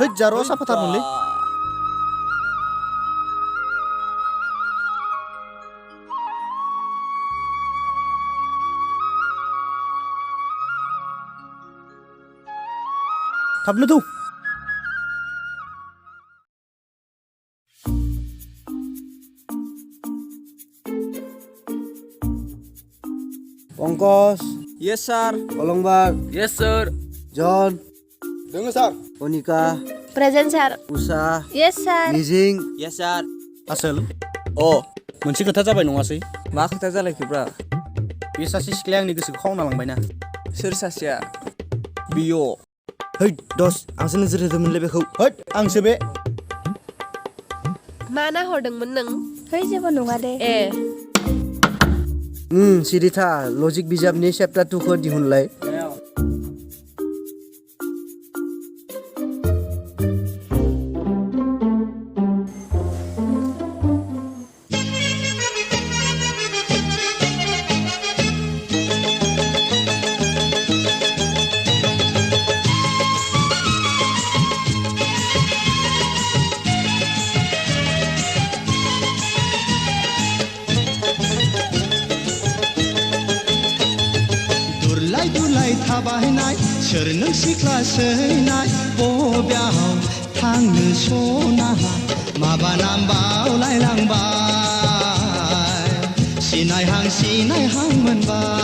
Hei jaro safatarmoनलै थाबनो थौ Pankaj Yes sir. Alongbar Yes sir. John Dengar sir. Kanika Present sir. Usha Yes sir. Mijing Yes sir. आसोल Oh, मोनसे खोथा जाबाय नङासै मा खोथा जालायखोब्रा? बे सासे सिख्लाया आंनि गोसोखौ खावना लांबायना सोर सासेया? बियो है दस आंसो नोजोर होदोंमोनलै बेखौ है आंसो बे मा नाहरदोंमोन नों? है जेबो नङा दे। ए सिरिथा लजिक बिजाबनि चेप्टार 2 खौ दिहुनलाय दुलाय थाबायनाय सोर नों सिख्ला सैनाय बबेयाव थांनो सना माबा नाम बावलायलांबाय सिनायहां मोनबाय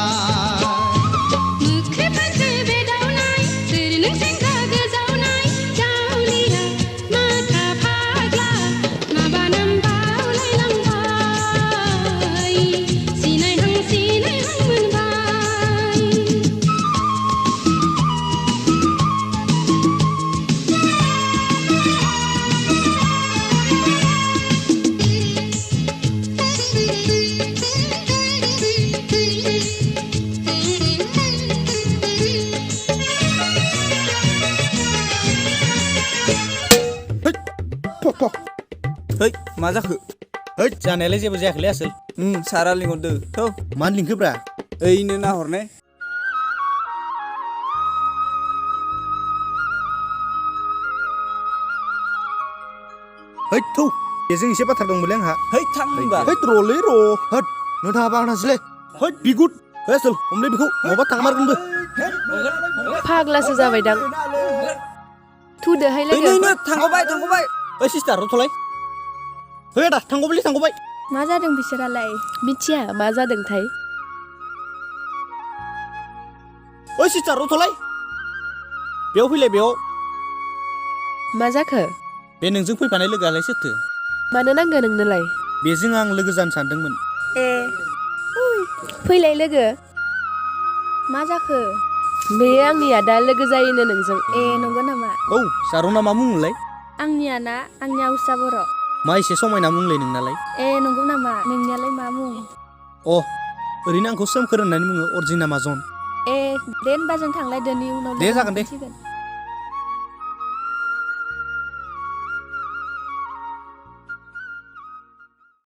है मा जाखो? है जानायालाय जेबो जायाखैलै आसोल सारा लिंहरदो थौ मानो लिंखोब्रा ओइनो नाहरनाय है थौ बेजों एसे बाथ्रा दंमोनलै आंहा है थां होनबा है र'लै र' होद नों थाङाबा आंनासोलै है बिगुद है आसोल हमलै बेखौ नङाबा थांमारगोनबो फाग्लासो जाबायदां थुदोहाय लोगो ओइनो थांगबाय ओइ सिस्टार रथ'लाय है आदा थांगबाय मा जादों बिसोरालाय? मिथिया मा जादोंथाय ओइ सिस्टार रथ'लाय बेयाव फैलाय बेयाव मा जाखो? बे नोंजों फैफानाय लोगोआलाय सोरथो? मानो नांगौ नोंनोलाय? बेजों आं लोगो जानो सानदोंमोन ए फैलाय लोगो मा जाखो? बेयो आंनि आदा लोगो जायोनो नोंजों ए नंगौ नामा? औ सारना मा मुंमोनलाय? आंनिया ना आंनिया उसा बर'। मा एसे समायना मुंलै नोंनालाय? ए नंगौ नामा? नोंनियालाय मा मुं? अ ओरैनो आंखौ सोमखोर होननानै बुङो अरिजिन नामा जन ए दे होनबा जों थांलायदोनि उनाव दे जागोन दे लोगो मोनसिगोन।